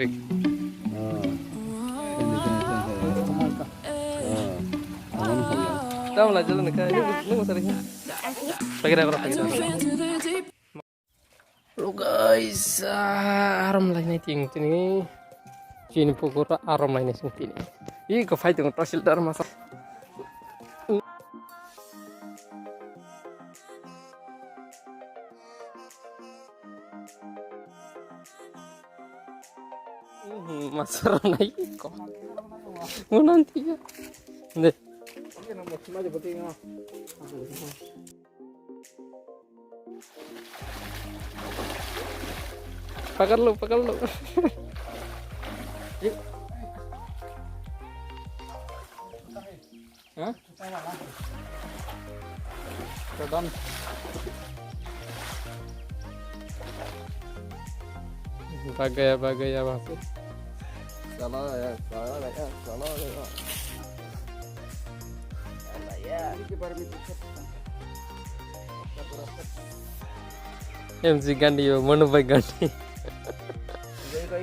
Kamu lah jalan ke ini masarnya. Pakai dah pakai dah. Lo guys, aram lah ini ting ini. Sini pukul aram lah ini sini. Ini ke fight dengan tosil dar masa. Masar naik kok. Mau nanti ya. Deh. Pakar lu. Yuk. Hah? Sedang. Bagaya masuk. Salah ya. MC Gandhi हो मनु भाई गांधी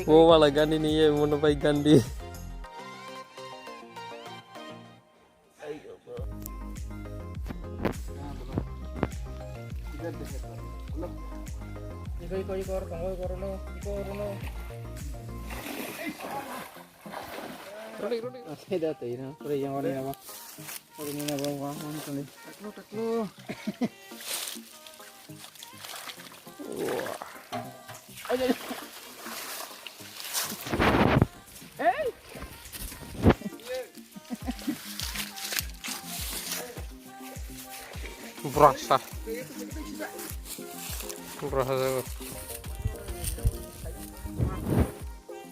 वो वाला गांधी नहीं है मनु भाई Gandhi berasa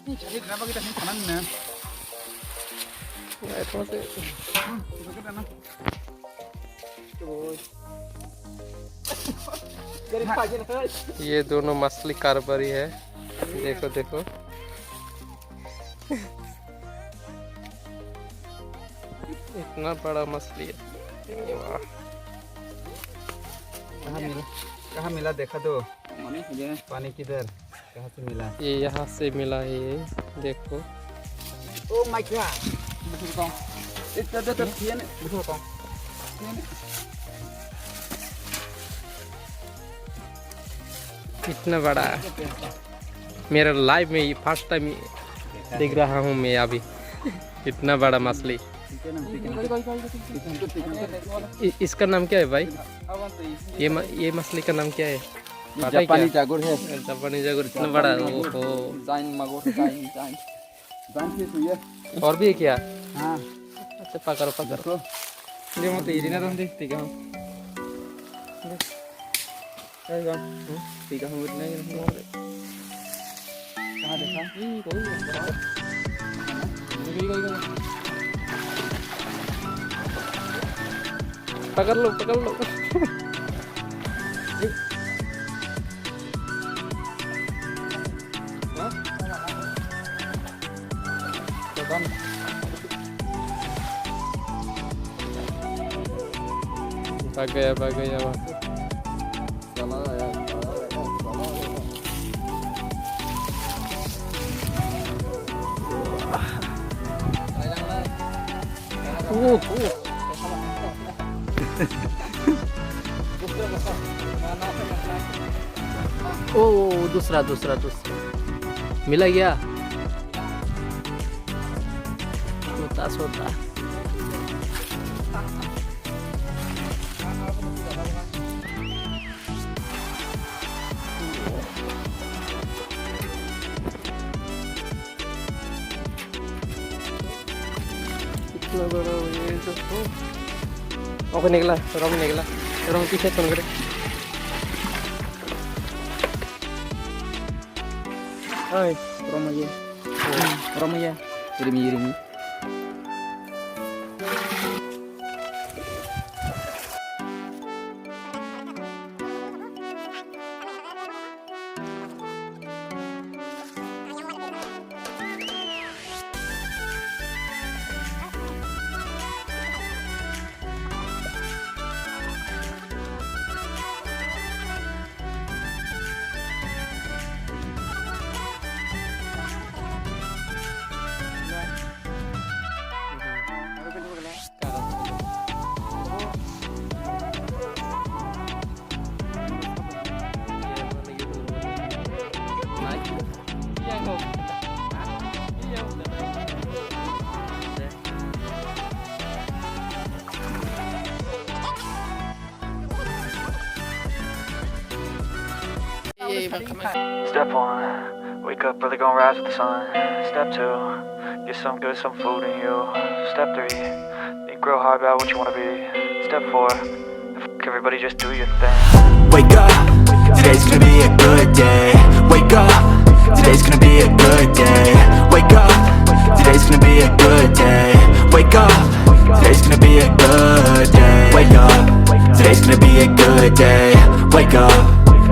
Ini kenapa kita sini kanan ya? Ya itu masih. ये दोनों मछली कारोबारी है देखो इतना बड़ा मछली है वाह कहाँ मिला देखा दो पानी किधर कहाँ से मिला ये यहाँ से मिला है ये देखो oh my God betul kong itu kian betul kong इतना बड़ा मेरा लाइफ में फर्स्ट टाइम देख रहा हूँ मैं अभी इतना बड़ा मछली इसका नाम क्या है भाई ये मछली का नाम क्या है जापानी जागुर है जापानी जागुर इतना बड़ा ओहो जाइन मागुर जाइन और भी है क्या हाँ अच्छा पकड़ो dia mau tirin atau nanti tiga menit lagi kहाँ देखा पकड़ लो bagaya masuk. salah ya Oh, दूसरा मिला गया सोता इतना बड़ा ये तो ओके निकला रोम पीछे कौन करे Hai, Rommani ya, irimi. Step one, wake up early, gonna rise with the sun. Step two, get some good, some food in you. Step three, think real hard about what you wanna be. Step four, everybody just do your thing. Wake up, today's gonna be a good day. Wake up, today's gonna be a good day. Wake up, today's gonna be a good day. Wake up, today's gonna be a good day. Wake up, today's gonna be a good day. Wake up,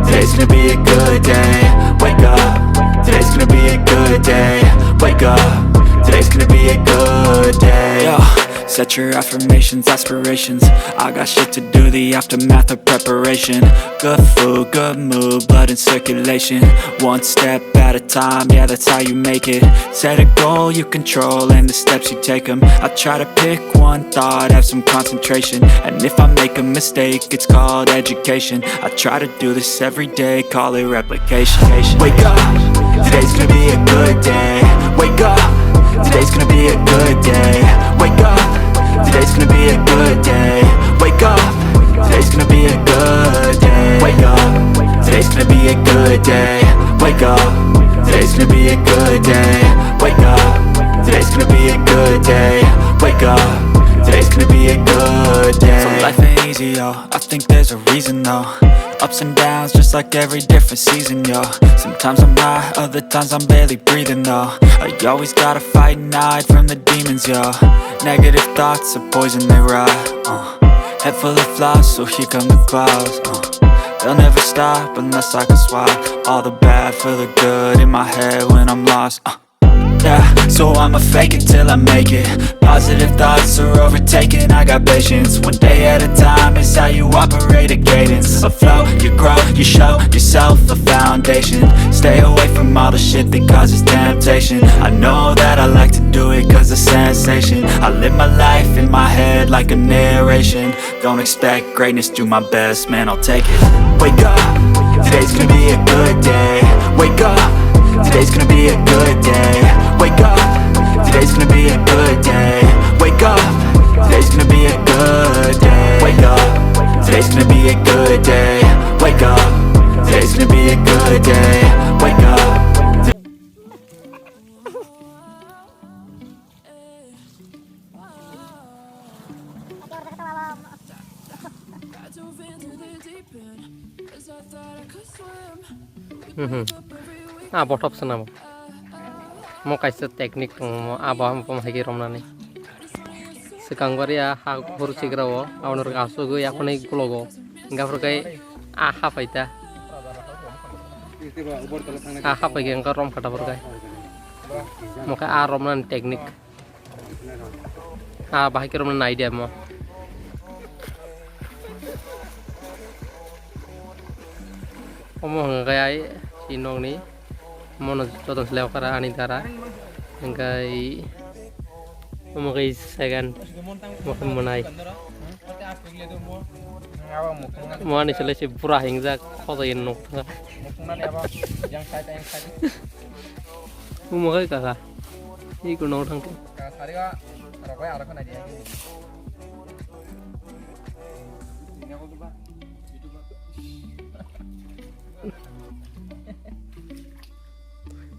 today's gonna be a good day. Wake up, today's gonna be a good day. Wake up, today's gonna be a good day. Yo, set your affirmations, aspirations. I got shit to do, the aftermath of preparation. Good food, good mood, blood in circulation. One step at a time, yeah, that's how you make it. Set a goal you control and the steps you take them. I try to pick one thought, have some concentration. And if I make a mistake, it's called education. I try to do this every day, call it replication. Wake up, today's gonna be a good day. Wake up, today's gonna be a good day. Wake up, today's gonna be a good day. Wake up, today's gonna be a good day. Wake up, today's gonna be a good day. Wake up, today's gonna be a good day. Wake up, today's gonna be a good day. Wake up, today's gonna be a good day. So life ain't easy, yo, I think there's a reason though. Ups and downs, just like every different season, yo. Sometimes I'm high, other times I'm barely breathing, though. I always gotta fight and hide from the demons, yo. Negative thoughts are poison, they rot. Head full of flaws, so here come the clouds. They'll never stop unless I can swap all the bad for the good in my head when I'm lost. Yeah, so I'ma fake it till I make it. Positive thoughts are overtaken, I got patience. One day at a time is how you operate a cadence. A flow, you grow, you show yourself a foundation. Stay away from all the shit that causes temptation. I know that I like to do it cause it's sensation. I live my life in my head like a narration. Don't expect greatness, do my best, man, I'll take it. Wake up, today's gonna be a good day. Wake up, today's gonna be a good day. Wake up, today's gonna be a good day. Wake up, today's gonna be a good day. Wake up, today's gonna be a good day. Wake up, today's gonna be a good day. Wake up. Botop sana mo kaisa teknik mo aba mo hagi Rommani sekangwari ya ha hur sigrawo aunur gasugo ya konai kulogo ngafurkai aha paita aha pagi engka rom kata furkai mo ka Aaaa Rommani teknik bahaki Rommani naidi mo omo ngai sinong ni mono todos leo para ani dara ngai omo kai second mo monai mo ani chale se pura hingja khodo yen nok omo kai kaka ei ko no thang ka sariga rokai ara kana dia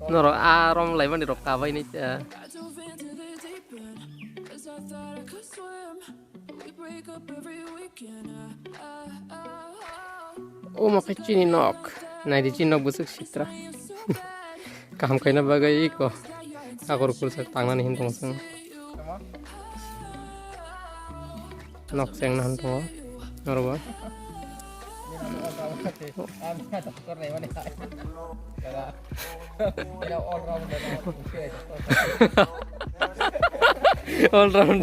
noro Aaaa Rom lai mani rokka vai ni cha o mo kachini nok naidi chinok busuk sitra kam kaina bagai ko akor kul sak tangna ni hintong sang nok seng nan to noro ba all round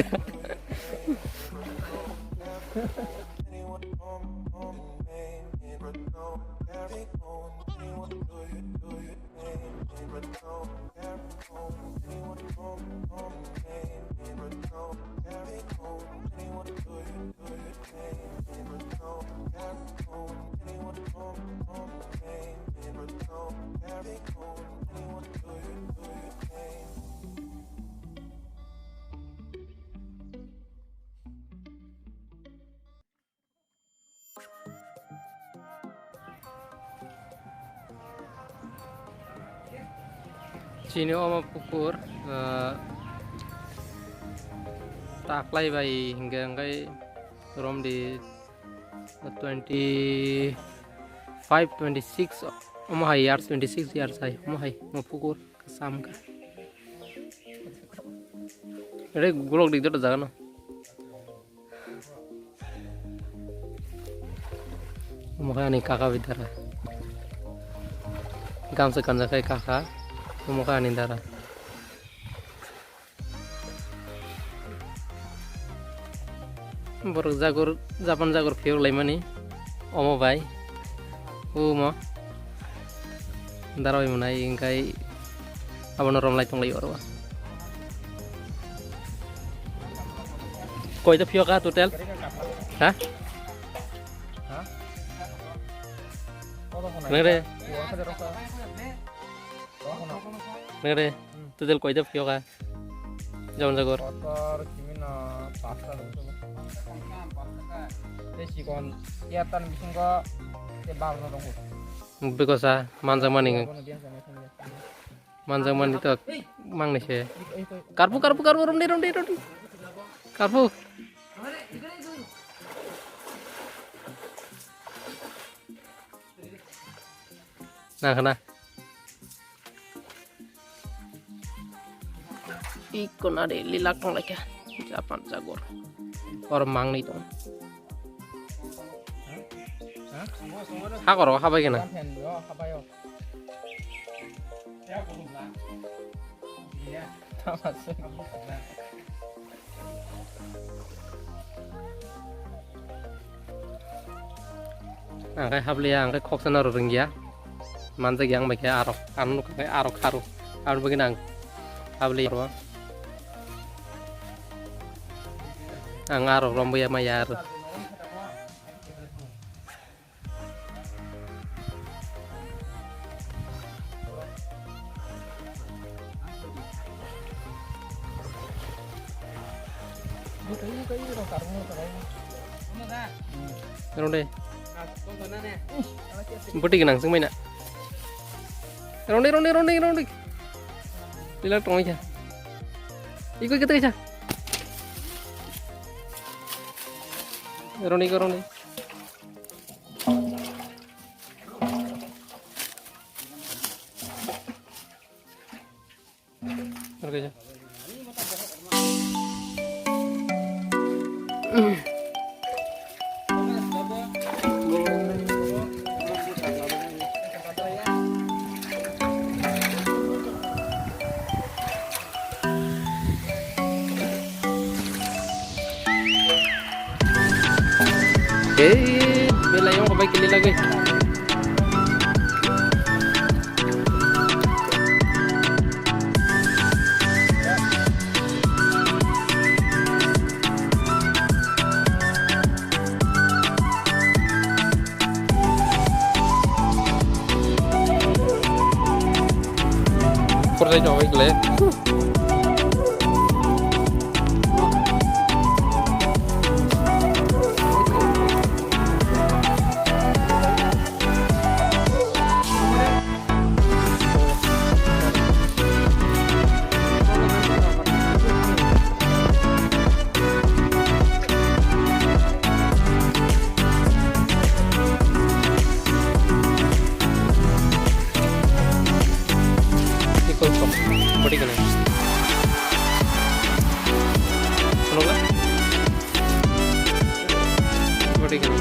Sini oma pukur taklay bay hingga angkai rom di 26 oma hai years 26 years hai oma hai mo pukur kesam ka ini gulok di itu jaga no oma kai ani kakak bidara gamsa kanza kai kakak oma kai ani dara borok jagur japan jagur fiur laimani omo bai umo darawai munai ingkai abono rom lai tong lai orwa koi ta fiur ka total ha nere nere total koi ta fiur ka japan jagur sikon kiatan bisa enggak tebal dong. Because manjang mani itu mang nih sih. Karpu rom di. Karpu. Nah kena. Ikon ada lilak nong lagi. Japan jagur. Orang mang nih tuh. 하거로 하바이게나 angkai hablia angkai koksana renggia manjak yang bagai arok anu kayak arok haru anu begini hablia arok rombo ya mayar Ronde. Beti kenang sing main nak. Ronde. Lila tong aja. Ikut kita aja. Ronde. Oke aja. Bela yung kabay kili lagi. Por đây cho cái lệ. Beri kena. Kalau enggak? Beri kena.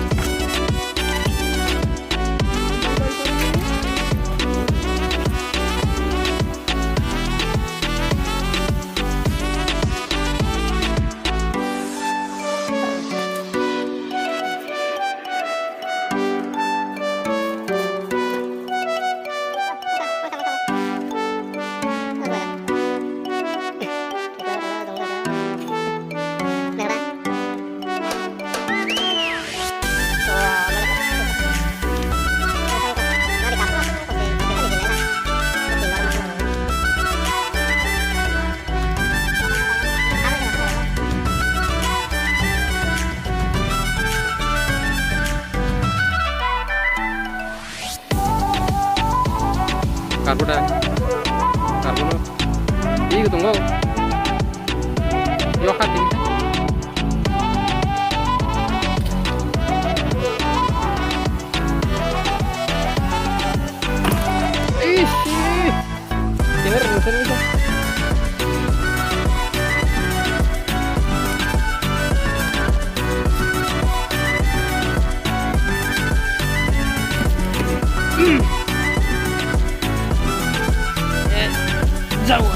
Ayo tunggu. Yo hati. Dengar musuh itu. Jauh.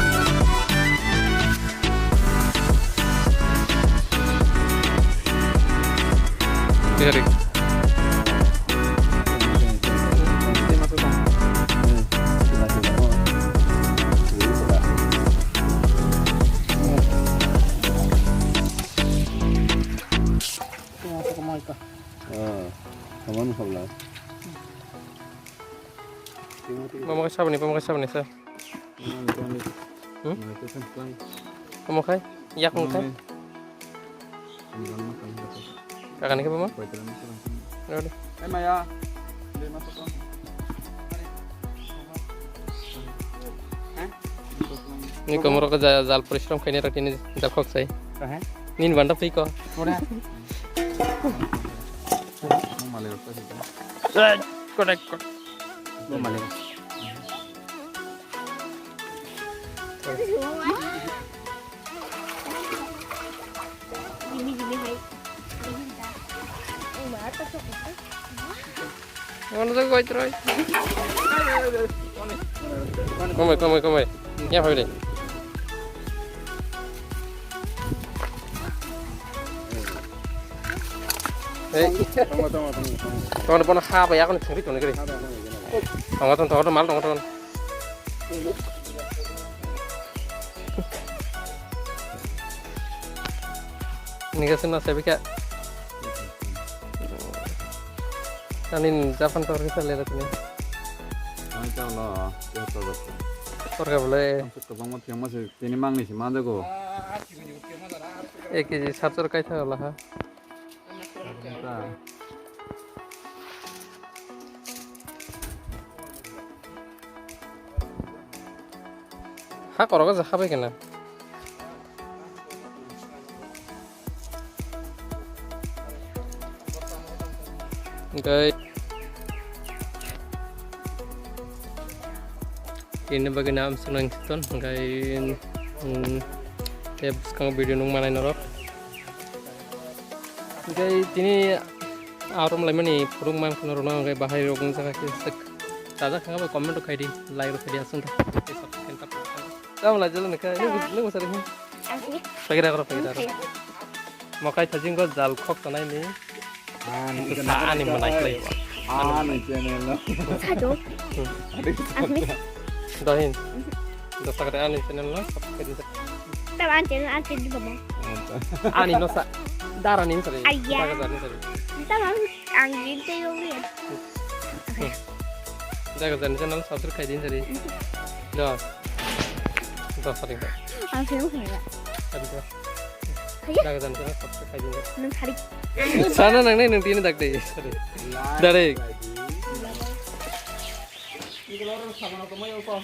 Biarin. Mau siapa nih, Sir? Mau khai? Yak mau khai? Kakak nih apa? Udah. Maya. Dia masuk kan. Ini kamu rok jal परिश्रम खाने रखी नहीं जल खोक सही नींद बंदा पी को Udah. correct Mana tuh kau cerai? Komai. Ya apa ini? Tunggu depan apa ya? Aku nih sendiri tuh nih. Tunggu mal tunggu. Ini kesana saya pikir. Anin Japan tour kita lihat ini. Tour ka boleh. Ini mang nih sih, mana go? 1 kg 700 kai tha होला ha. Ha koro ka jakhabe kena. Guys. Ini bagi nama senang siton, guys. Ya sekarang video nung mana norok. Guys, ini Aaaa Rom lagi nih, purung man kena rona, guys bahaya rogun sangat kisah. Tadi kan apa komen tuh kayak di like tuh dia langsung tuh. Kamu lah jalan nih, ini masa ini. Pergi dah. Makai cacing gua jal kok tanah ini. Saan yang menaik lagi. Nih channel lo. Satu. Dahin. Dosa kerjaan channel lo. Tapi channel di bawah. Ani dosa. Darah nih tadi. Ayah. Kita mau angin tuh yang lihat. Jaga channel subscribe kayak tadi. Dah. Dosa sering. Langsung enggak. Tadi tuh. Jaga channel subscribe kayak tadi. Menarik. Sana nang nih nanti ini tak deh. Dari. Ini kalau orang sama nama kamu ya apa?